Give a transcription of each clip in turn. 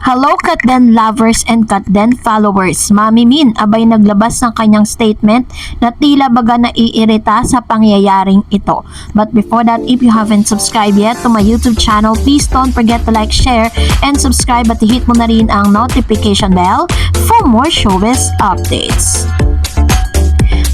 Hello Katden lovers and Katden followers. Mami Min abay naglabas ng kanyang statement na tila baga naiirita sa pangyayaring ito. But before that, if you haven't subscribed yet to my YouTube channel, please don't forget to like, share, and subscribe at hit mo na rin ang notification bell for more showbiz updates.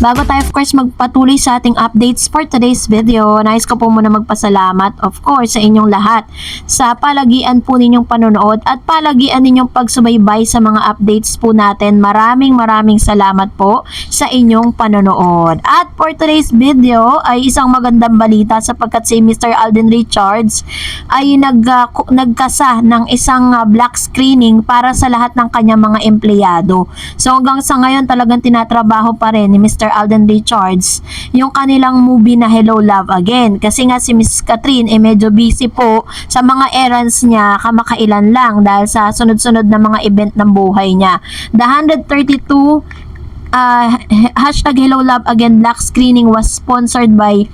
Bago tayo of course magpatuloy sa ating updates for today's video, nais ko po muna magpasalamat of course sa inyong lahat sa palagian po ninyong panonood at palagian ninyong pagsubaybay sa mga updates po natin. Maraming salamat po sa inyong panonood. At for today's video ay isang magandang balita sapagkat si Mr. Alden Richards ay nagkasa ng isang black screening para sa lahat ng kanyang mga empleyado. So hanggang sa ngayon talagang tinatrabaho pa rin ni Mr. Alden Richards yung kanilang movie na Hello Love Again kasi nga si Miss Catherine medyo busy po sa mga errands niya kamakailan lang dahil sa sunod-sunod na mga event ng buhay niya. The 132 hashtag Hello Love Again black screening was sponsored by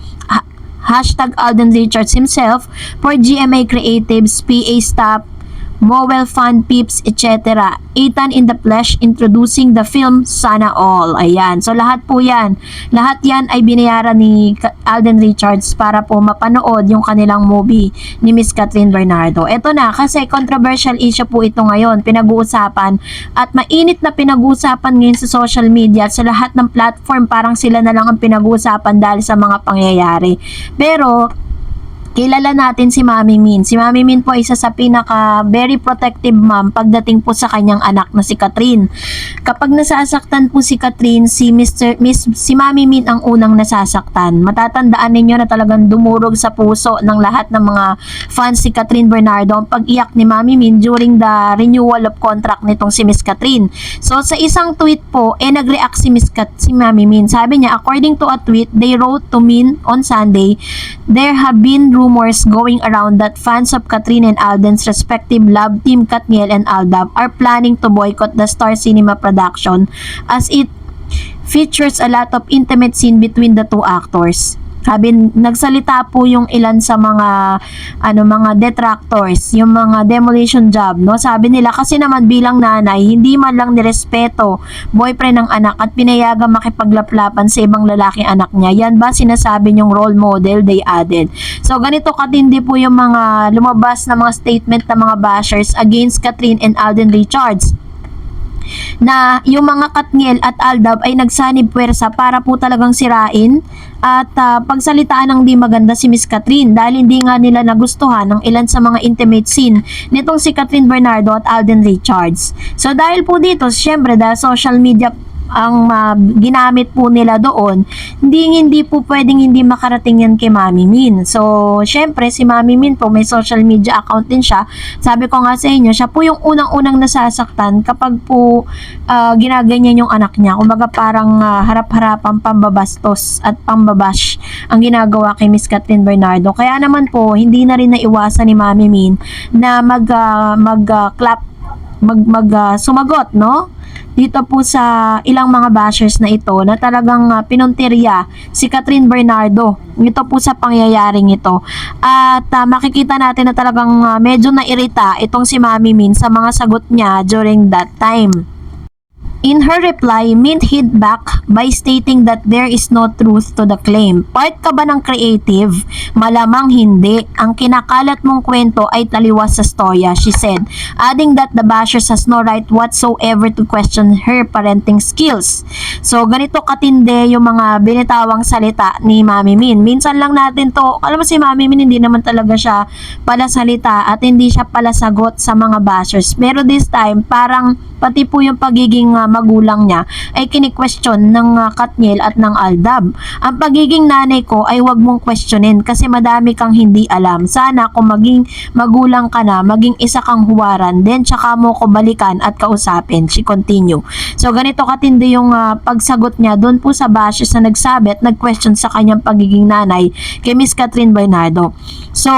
hashtag Alden Richards himself for GMA Creatives, PA staff, Mobile Fun Peeps, etc. Ethan in the Flesh introducing the film Sana All. Ayan. So lahat po yan. Lahat yan ay binayaran ni Alden Richards para po mapanood yung kanilang movie ni Miss Catherine Bernardo. Ito na kasi controversial issue po ito ngayon. Pinag-uusapan at mainit na pinag-uusapan ngayon sa social media at sa lahat ng platform parang sila na lang ang pinag-uusapan dahil sa mga pangyayari. Pero kilala natin si Mami Min. Si Mami Min po ay isa sa pinaka very protective mom pagdating po sa kanyang anak na si Catherine. Kapag nasasaktan po si Catherine, si Mami Min ang unang nasasaktan. Matatandaan ninyo na talagang dumurog sa puso ng lahat ng mga fans si Catherine Bernardo ang pag-iyak ni Mami Min during the renewal of contract nitong si Miss Catherine. So sa isang tweet po, nag-react si Mami Min. Sabi niya, according to a tweet they wrote to Min on Sunday, there have been rumors going around that fans of Catherine and Alden's respective love team Katniel and Aldab are planning to boycott the Star Cinema production as it features a lot of intimate scene between the two actors. Sabi, nagsalita po yung ilan sa mga mga detractors, yung mga demolition job, no? Sabi nila kasi naman bilang nanay, hindi man lang nirespeto boyfriend ng anak at pinayagang makipaglaplapan sa ibang lalaking anak niya. Yan ba sinasabi niyong role model? They added. So ganito katindi po yung mga lumabas na mga statement ng mga bashers against Catherine and Alden Richards, na yung mga Katniel at Aldab ay nagsanib puwersa para po talagang sirain at pagsalitaan ng di maganda si Miss Catherine dahil hindi nga nila nagustuhan ng ilan sa mga intimate scene nitong si Catherine Bernardo at Alden Richards. So dahil po dito, syempre dahil social media ang ginamit po nila doon, hindi po pwedeng hindi makarating yan kay Mami Min. So, syempre, si Mami Min po, may social media account din siya. Sabi ko nga sa inyo, siya po yung unang-unang nasasaktan kapag po ginaganyan yung anak niya. Kumbaga parang harap-harapang pambabastos at pambabash ang ginagawa kay Miss Catherine Bernardo. Kaya naman po, hindi na rin naiwasan ni Mami Min na sumagot, no? Dito po sa ilang mga bashers na ito na talagang pinuntirya si Catherine Bernardo. Ito po sa pangyayaring ito. At makikita natin na talagang medyo nairita itong si Mami Min sa mga sagot niya during that time. In her reply, Min hit back by stating that there is no truth to the claim. Part ka ba ng creative? Malamang hindi. Ang kinakalat mong kwento ay taliwas sa storya, she said, adding that the bashers has no right whatsoever to question her parenting skills. So, ganito katindi yung mga binitawang salita ni Mami Min. Minsan lang natin to, alam mo si Mami Min, hindi naman talaga siya pala salita at hindi siya pala sagot sa mga bashers. Pero this time, parang pati po yung pagiging magulang niya ay kini-question ng Katniel at ng Aldab. Ang pagiging nanay ko ay wag mong questionin kasi madami kang hindi alam. Sana kung maging magulang ka na, maging isa kang huwaran, then tsaka mo ko balikan at kausapin. She continue. So ganito katindi yung pagsagot niya doon po sa bashers na nagsabi at nag-question sa kanyang pagiging nanay kay Miss Catherine Bernardo. So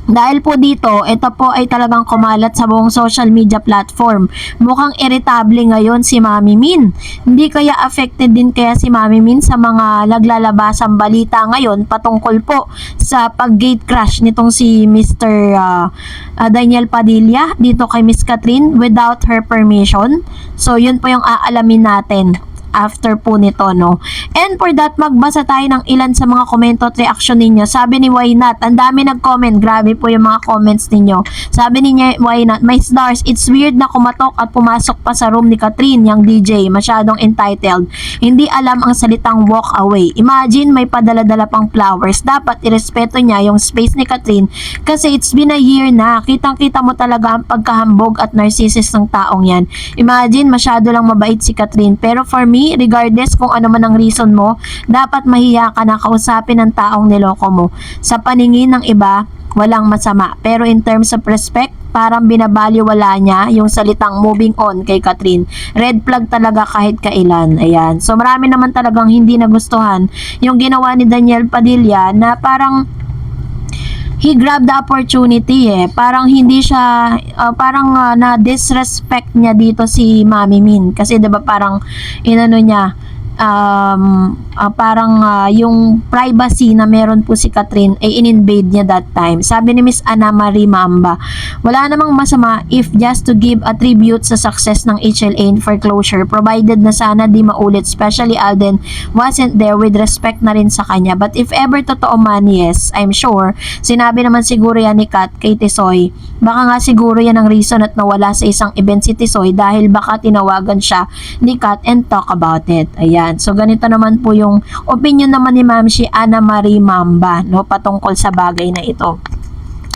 Dahil po dito, ito po ay talagang kumalat sa buong social media platform. Mukhang irritable ngayon si Mami Min. Hindi kaya affected din kaya si Mami Min sa mga naglalabasang balita ngayon patungkol po sa pag-gate crash nitong si Mr. Daniel Padilla dito kay Miss Catherine without her permission. So yun po yung aalamin natin after po nito, no? And for that, magbasa tayo ng ilan sa mga komento at reaction ninyo. Sabi ni Why Not, ang dami nag-comment. Grabe po yung mga comments ninyo. Sabi niya, Why Not, my stars, it's weird na kumatok at pumasok pa sa room ni Catherine, yung DJ, masyadong entitled. Hindi alam ang salitang walk away. Imagine, may padala-dala pang flowers. Dapat irespeto niya yung space ni Catherine kasi it's been a year na. Kitang-kita mo talaga ang pagkahambog at narcissist ng taong yan. Imagine, masyado lang mabait si Catherine. Pero for me, regardless kung ano man ang reason mo, dapat mahiya ka na kausapin ng taong niloko mo. Sa paningin ng iba, walang masama. Pero in terms of respect, parang binabaliwala niya yung salitang moving on kay Catherine. Red flag talaga kahit kailan. Ayan. So marami naman talagang hindi nagustuhan yung ginawa ni Daniel Padilla na parang he grabbed the opportunity Parang hindi siya na disrespect niya dito si Mami Min kasi 'di ba parang inano niya yung privacy na meron po si Catherine ay in-invade niya that time. Sabi ni Miss Ana Marie Mamba, wala namang masama if just to give a tribute sa success ng HLA for closure provided na sana di maulit, especially Alden wasn't there with respect na rin sa kanya. But if ever totoo man, yes, I'm sure sinabi naman siguro yan ni Kat kay Tisoy. Baka nga siguro yan ang reason at nawala sa isang event si Tisoy dahil baka tinawagan siya ni Kat and talk about it. Ayan. So ganito naman po yung opinion naman ni Ma'am si Ana Marie Mamba, no, patungkol sa bagay na ito.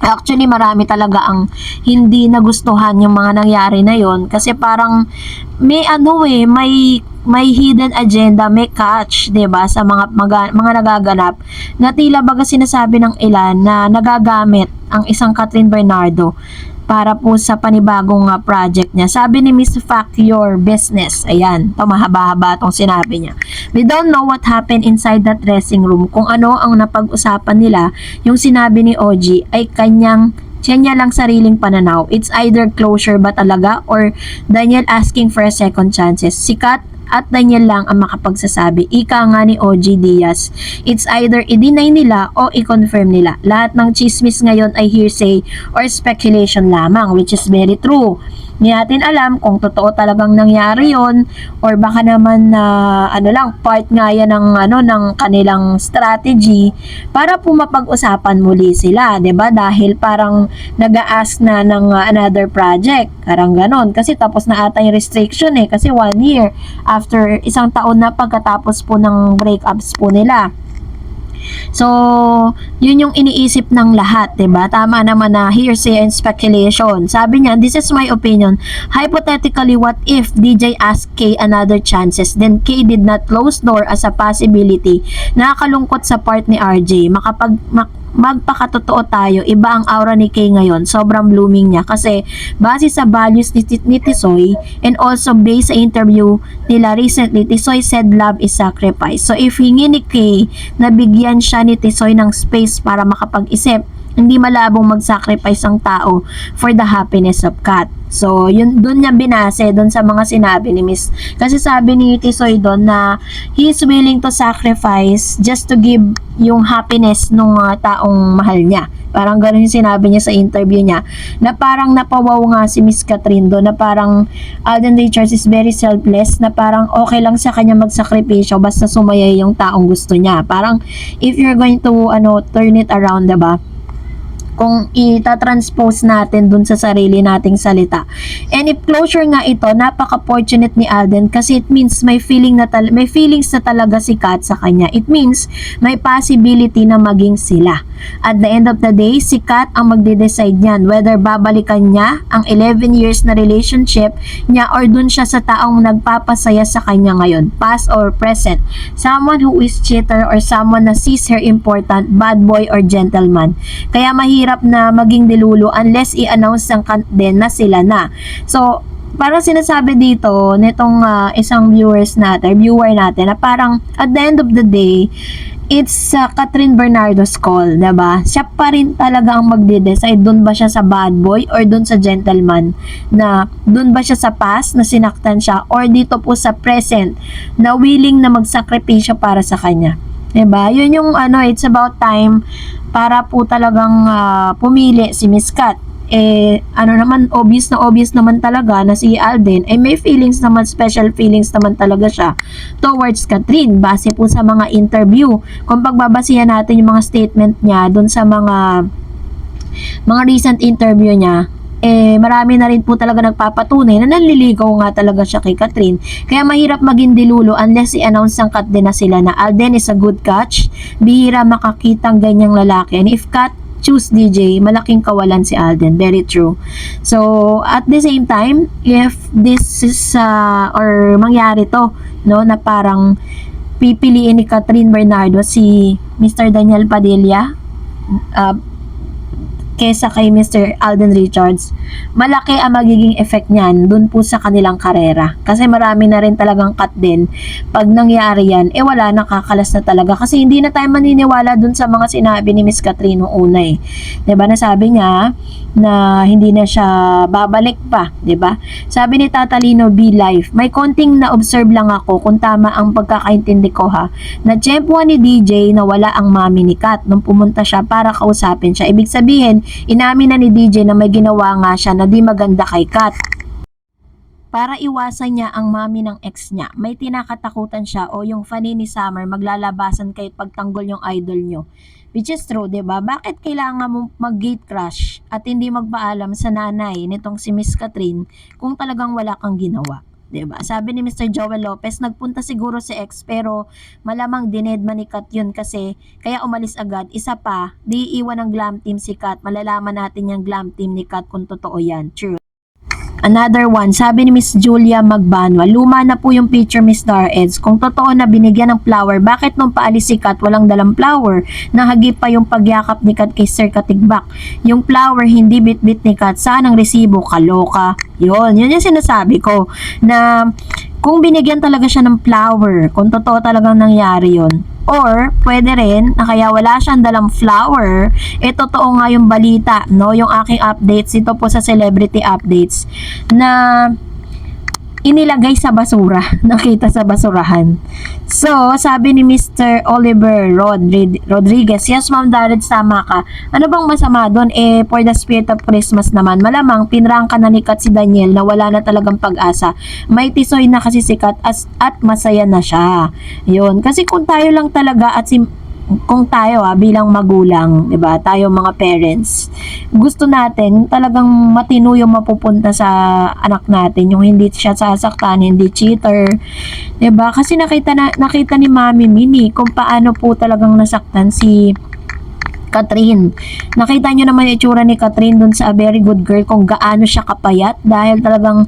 Actually, marami talaga ang hindi nagustuhan yung mga nangyari na yon kasi parang may may hidden agenda, may catch, 'di ba, sa mga nagaganap na tila baga sinasabi ng ilan na nagagamit ang isang Catherine Bernardo para po sa panibagong project niya. Sabi ni Miss Fact Your Business. Ayan, mahaba-haba itong sinabi niya. We don't know what happened inside that dressing room. Kung ano ang napag-usapan nila, yung sinabi ni OG ay kanya lang sariling pananaw. It's either closure ba talaga or Daniel asking for a second chances. Sikat at Daniel lang ang makapagsasabi. Ika nga ni OG Diaz. It's either i-deny nila o i-confirm nila. Lahat ng chismis ngayon ay hearsay or speculation lamang, which is very true. Hindi natin alam kung totoo talagang nangyari yon or baka naman na part nga yan ng kanilang strategy para po mapag-usapan muli sila, 'di ba? Dahil parang nag-a-ask na ng another project, parang ganon. Kasi tapos na ata yung restriction kasi 1 year after isang taon na pagkatapos po ng breakups po nila. So, yun yung iniisip ng lahat, 'di ba? Tama naman na hearsay and speculation. Sabi niya, this is my opinion. Hypothetically, what if DJ asked Kay another chances, then Kay did not close door as a possibility? Nakakalungkot sa part ni RJ. Magpakatotoo tayo, iba ang aura ni Kay ngayon. Sobrang blooming niya kasi base sa values ni Tisoy and also based sa interview nila recently, Tisoy said love is sacrifice. So if hingi ni Kay na bigyan siya ni Tisoy ng space para makapag-isip, hindi malabong mag-sacrifice ang tao for the happiness of Kat. So, yun, doon niya binase, doon sa mga sinabi ni Miss. Kasi sabi ni Tisoy doon na he is willing to sacrifice just to give yung happiness nung taong mahal niya. Parang gano'n yung sinabi niya sa interview niya. Na parang napawaw nga si Miss Catherine doon, na parang Alden Richards is very selfless, na parang okay lang sa kanya magsakripisyo basta sumaya yung taong gusto niya. Parang if you're going to turn it around, diba? Kung itatranspose natin dun sa sarili nating salita. And if closure nga ito, napaka-fortunate ni Alden kasi it means may feelings na talaga si Kat sa kanya. It means may possibility na maging sila. At the end of the day, si Kat ang magde-decide niyan whether babalikan niya ang 11 years na relationship niya or dun siya sa taong nagpapasaya sa kanya ngayon, past or present. Someone who is cheater or someone na sees her important, bad boy or gentleman. Kaya mahirap na maging dilulo unless i-announce ng din na sila na. So, parang sinasabi dito nitong isang viewer natin na parang at the end of the day, it's Catherine Bernardo's call, diba? Siya pa rin talaga ang magde-decide doon ba siya sa bad boy or doon sa gentleman, na doon ba siya sa past na sinaktan siya or dito po sa present na willing na magsakripisyo para sa kanya. Diba? Yun yung it's about time para po talagang pumili si Miss Kat. Naman, obvious naman talaga na si Alden ay may feelings naman, special feelings naman talaga siya towards Catherine base po sa mga interview. Kung pagbabasihan natin yung mga statement niya doon sa mga recent interview niya, marami na rin po talaga nagpapatunay na nanliligaw nga talaga siya kay Catherine. Kaya mahirap maging dilulo unless i-announce ng Kat din na sila na Alden is a good catch. Bihira makakitang ganyang lalaki. And if Kat choose DJ, malaking kawalan si Alden. Very true. So, at the same time, if this is, or mangyari to, no, na parang pipiliin ni Catherine Bernardo si Mr. Daniel Padilla, kesa kay Mr. Alden Richards, malaki ang magiging effect niyan dun po sa kanilang karera. Kasi marami na rin talagang cut din. Pag nangyari yan, wala, nakakalas na talaga. Kasi hindi na tayo maniniwala dun sa mga sinabi ni Miss Catherine noong una eh. Diba, nasabi niya na hindi na siya babalik pa, diba? Sabi ni Tatalino B. Life, may konting na-observe lang ako kung tama ang pagkakaintindi ko ha, na tiyempuhan ni DJ na wala ang mami ni Kat nung pumunta siya para kausapin siya. Ibig sabihin, inamin na ni DJ na may ginawa nga siya na di maganda kay Kat. Para iwasan niya ang mami ng ex niya, may tinakatakutan siya o yung Fanny ni Summer maglalabasan kahit pagtanggol yung idol nyo. Which is true, diba? Bakit kailangan mo mag-gate crush at hindi magpaalam sa nanay nitong si Miss Catherine kung talagang wala kang ginawa? Diba? Sabi ni Mr. Joel Lopez, nagpunta siguro si ex pero malamang dinedma ni Kat yun kasi kaya umalis agad. Isa pa, di iwan ng glam team si Kat. Malalaman natin yung glam team ni Kat kung totoo yan. True. Another one, sabi ni Miss Julia Magbanwa, luma na po yung picture Miss Dareds. Kung totoo na binigyan ng flower, bakit nung paalis si Kat walang dalang flower? Nahagip pa yung pagyakap ni Kat kay Sir Katigbak. Yung flower hindi bit-bit ni Kat. Saan ang resibo? Kaloka. Yun yung sinasabi ko. Na kung binigyan talaga siya ng flower, kung totoo talagang nangyari yun. Or, pwede rin, na kaya wala siyang dalang flower, totoo nga yung balita, no? Yung aking updates, ito po sa celebrity updates, na inilagay sa basura, nakita sa basurahan. So, sabi ni Mr. Oliver Rodriguez, yes ma'am Dareds, tama ka. Ano bang masama doon? For the spirit of Christmas naman, malamang pinrangka na ni Kat si Daniel na wala na talagang pag-asa. May tisoy na kasi si Kat at masaya na siya. Yun. Kasi kung tayo lang talaga at kung tayo bilang magulang, 'di ba? Tayo mga parents, gusto natin talagang matino yung mapupunta sa anak natin, yung hindi siya sasaktan, hindi cheater, 'di ba? Kasi nakita ni Mami Minnie kung paano po talagang nasaktan si Catherine. Nakita niyo naman yung itsura ni Catherine dun sa A Very Good Girl, kung gaano siya kapayat dahil talagang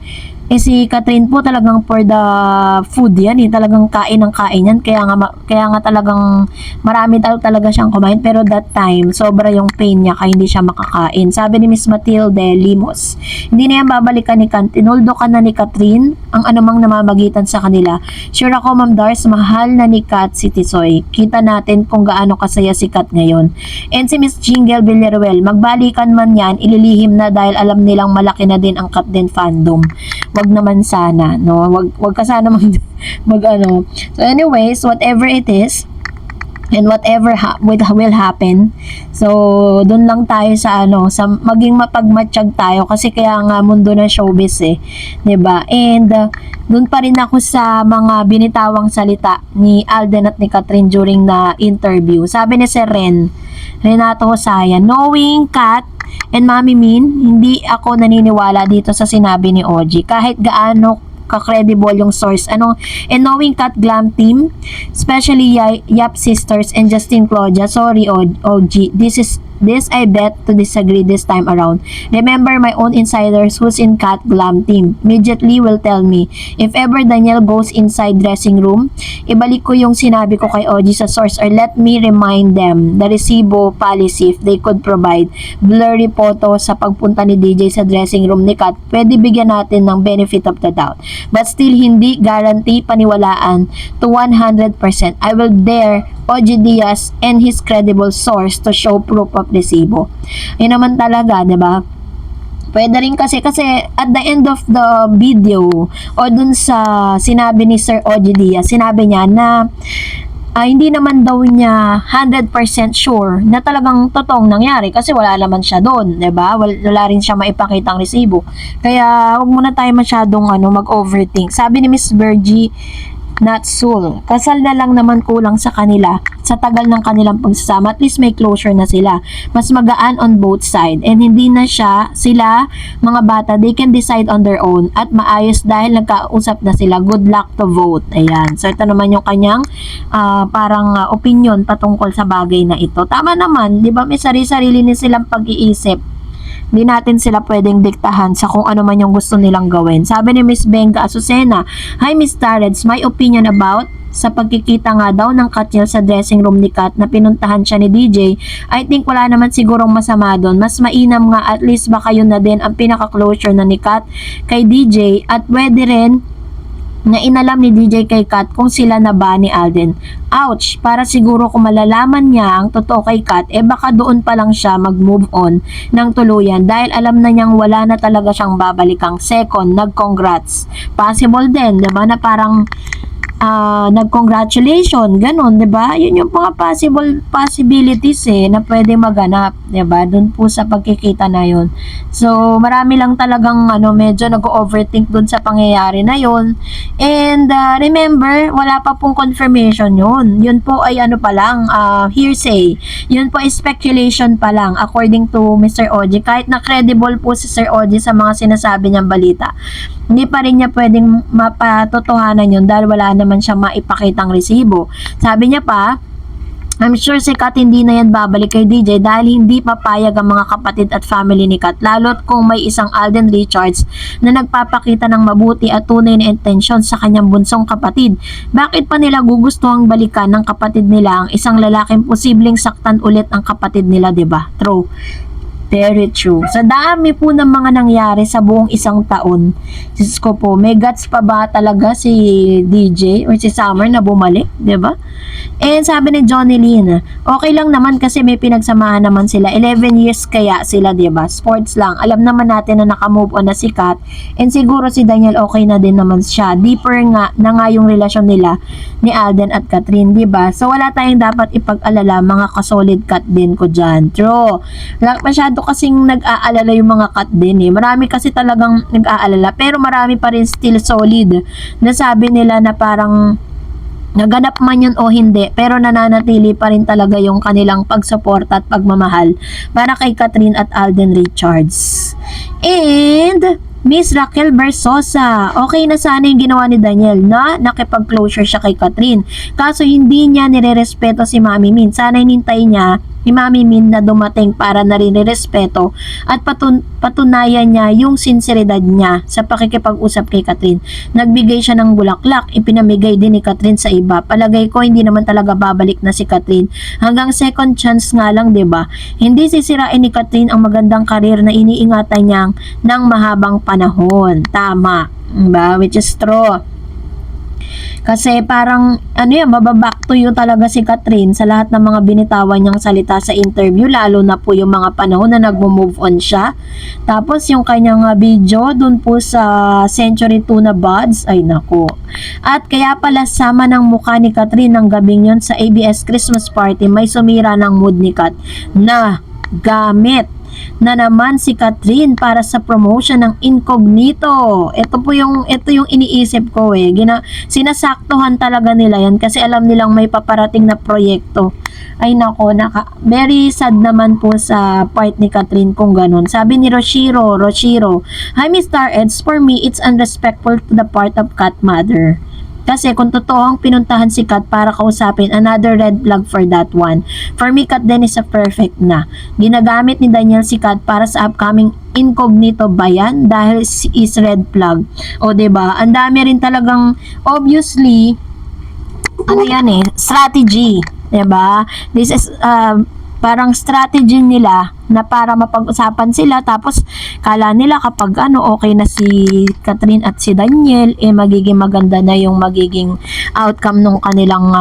si Catherine po talagang for the food yan talagang kain ng kain yan, kaya nga talagang marami talaga siyang kumain, pero that time sobra yung pain niya kaya hindi siya makakain. Sabi ni Miss Matilde Limos, hindi na yan babalikan ni Kat, tinuldo ka na ni Catherine ang anumang namamagitan sa kanila. Sure ako Ma'am Dars, mahal na ni Kat si Tisoy, kita natin kung gaano kasaya si Kat ngayon. And si Miss Jingle Villaruel, magbalikan man yan, ililihim na dahil alam nilang malaki na din ang Kat din fandom. Wag naman sana, no? Wag ka sana mag ano. So anyways, whatever it is and whatever will happen. So doon lang tayo sa sa maging mapagmatsyag tayo kasi kaya nga mundo ng showbiz 'di ba? And doon pa rin ako sa mga binitawang salita ni Alden at ni Catherine during the interview. Sabi ni Sir Renato Hosaya, knowing Kat and Mami Min, hindi ako naniniwala dito sa sinabi ni OG. Kahit gaano ka-credible yung source. And knowing Kat Glam Team, especially Yap Sisters and Justin Claudia, sorry OG, this I bet to disagree this time around. Remember my own insiders who's in Kat Glam Team. Immediately will tell me. If ever Daniel goes inside dressing room, ibalik ko yung sinabi ko kay OG sa source or let me remind them the resibo policy if they could provide blurry photo sa pagpunta ni DJ sa dressing room ni Kat. Pwede bigyan natin ng benefit of the doubt. But still hindi guarantee paniwalaan to 100%. I will dare OG Diaz and his credible source to show proof of resibo. Yun naman talaga, 'di ba? Pwede rin kasi at the end of the video o dun sa sinabi ni Sir OG Diaz, sinabi niya na hindi naman daw niya 100% sure na talagang totoong nangyari kasi wala naman siya doon, 'di ba? Wala rin siya maipakitang resibo. Kaya wag muna tayo masyadong mag-overthink. Sabi ni Miss Virgie Natsul, kasal na lang naman kulang sa kanila sa tagal ng kanilang pagsasama, at least may closure na sila, mas magaan on both side, and hindi na sila mga bata, they can decide on their own at maayos dahil nagkausap na sila. Good luck to vote. Ayan, so ito naman yung kanyang opinion patungkol sa bagay na ito. Tama naman, di ba, may sarili-sarili na silang pag-iisip. Hindi natin sila pwedeng diktahan sa kung ano man yung gusto nilang gawin. Sabi ni Miss Benga Azucena, "Hi Miss Tareds, my opinion about sa pagkikita nga daw ng Katniel sa dressing room ni Kat na pinuntahan siya ni DJ, I think wala naman sigurong masama doon. Mas mainam nga, at least baka yun na din ang pinaka-closure na ni Kat kay DJ, at pwede rin na inalam ni DJ kay Kat kung sila na ba ni Alden. Ouch! Para siguro kung malalaman niya ang totoo kay Kat, baka doon pa lang siya mag-move on ng tuluyan dahil alam na niyang wala na talaga siyang babalikang. Second, nag-congrats. Possible din, diba, na parang nag-congratulation, ganun, 'di ba? Yun yung mga possibilities na pwede maganap, 'di ba? Doon po sa pagkikita na 'yon. So, marami lang talagang medyo nag-overthink doon sa pangyayari na 'yon. And remember, wala pa pong confirmation 'yon. Yun po ay pa lang, hearsay. Yun po ay speculation pa lang according to Mr. Oji. Kahit na credible po si Sir Oji sa mga sinasabi niyang balita, hindi pa rin niya pwedeng mapatotohanan yun dahil wala naman siya maipakitang resibo. Sabi niya pa, I'm sure si Kat hindi na yan babalik kay DJ dahil hindi papayag ang mga kapatid at family ni Kat, lalo't kung may isang Alden Richards na nagpapakita ng mabuti at tunay na intensyon sa kanyang bunsong kapatid. Bakit pa nila gugustuhang balikan ng kapatid nila ang isang lalaking posibleng saktan ulit ang kapatid nila, 'di ba? True. Very true. Sa dami po ng mga nangyari sa buong isang taon, Diyos ko po, may guts pa ba talaga si DJ or si Summer na bumalik, di ba? And sabi ni Johnny Lynn, okay lang naman kasi may pinagsamahan naman sila. 11 years kaya sila, di ba? Sports lang. Alam naman natin na nakamove on na si Kat, and siguro si Daniel okay na din naman siya. Deeper nga yung relasyon nila ni Alden at Catherine, di ba? So wala tayong dapat ipag-alala, mga kasolid Kat din ko dyan. True. Masyado kasing nag-aalala yung mga Kat din Marami kasi talagang nag-aalala, pero marami pa rin still solid na sabi nila na parang naganap man yun o hindi, pero nananatili pa rin talaga yung kanilang pagsuporta at pagmamahal para kay Catherine at Alden Richards. And Miss Raquel Bersosa, okay na sana yung ginawa ni Daniel na nakipag-closure siya kay Catherine, kaso hindi niya nirerespeto si Mami Min. Sana hinintay niya ni Mami Min na dumating para na rin nirespeto at patunayan niya yung sinseridad niya sa pakikipag-usap kay Catherine. Nagbigay siya ng bulaklak, ipinamigay din ni Catherine sa iba. Palagay ko hindi naman talaga babalik na si Catherine. Hanggang second chance nga lang, 'di ba? Hindi sisirain ni Catherine ang magandang karir na iniingatan niyang ng mahabang panahon. Tama, 'di ba? Which is true. Kasi parang mababack to you talaga si Catherine sa lahat ng mga binitawan niyang salita sa interview, lalo na po yung mga panahon na nagmo-move on siya. Tapos yung kanyang video dun po sa Century Tuna Buds, ay nako. At kaya pala sama ng mukha ni Catherine ng gabing yon sa ABS Christmas party, may sumira ng mood ni Kat na gamit na naman si Catherine para sa promotion ng Incognito. Ito yung iniisip ko sinasaktuhan talaga nila yan kasi alam nilang may paparating na proyekto. Ay nako, very sad naman po sa part ni Catherine kung ganun. Sabi ni Roshiro, "Hi Miss Eds, for me it's unrespectful to the part of Kat mother. Kasi kung totoong pinuntahan si Kat para kausapin, another red flag for that one. For me, Kat din is a perfect na. Ginagamit ni Daniel si Kat para sa upcoming Incognito ba yan? Dahil is red flag." O diba? Ang dami rin talagang, obviously, strategy. Diba? This is, parang strategy nila na para mapag-usapan sila, tapos kala nila kapag okay na si Catherine at si Daniel, magiging maganda na yung magiging outcome nung kanilang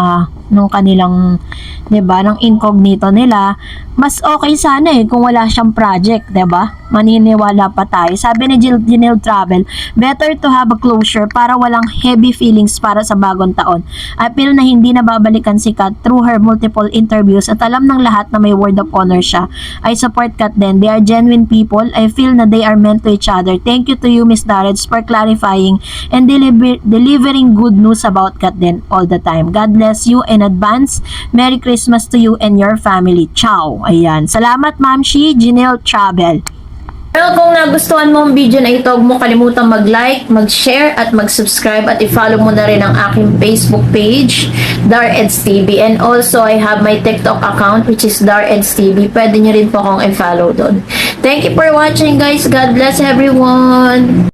nung kanilang, 'di ba, ng incognito nila. Mas okay sana kung wala siyang project, 'di ba? Maniniwala pa tayo. Sabi ni Janelle Travel, better to have a closure para walang heavy feelings para sa bagong taon. I feel na hindi na babalikan si Kat through her multiple interviews at alam ng lahat na may word of honor siya. I support Kat din. They are genuine people. I feel na they are meant to each other. Thank you to you, Miss Darreds, for clarifying and delivering good news about Kat din all the time. God bless you in advance. Merry Christmas to you and your family. Ciao. Ayan. Salamat, Ma'am Shi, Janelle Travel. Well, kung nagustuhan mo ang video na ito, huwag mo kalimutang mag-like, mag-share, at mag-subscribe, at i-follow mo na rin ang aking Facebook page, Dareds TV. And also, I have my TikTok account, which is Dareds TV. Pwede nyo rin po akong i-follow doon. Thank you for watching, guys. God bless everyone!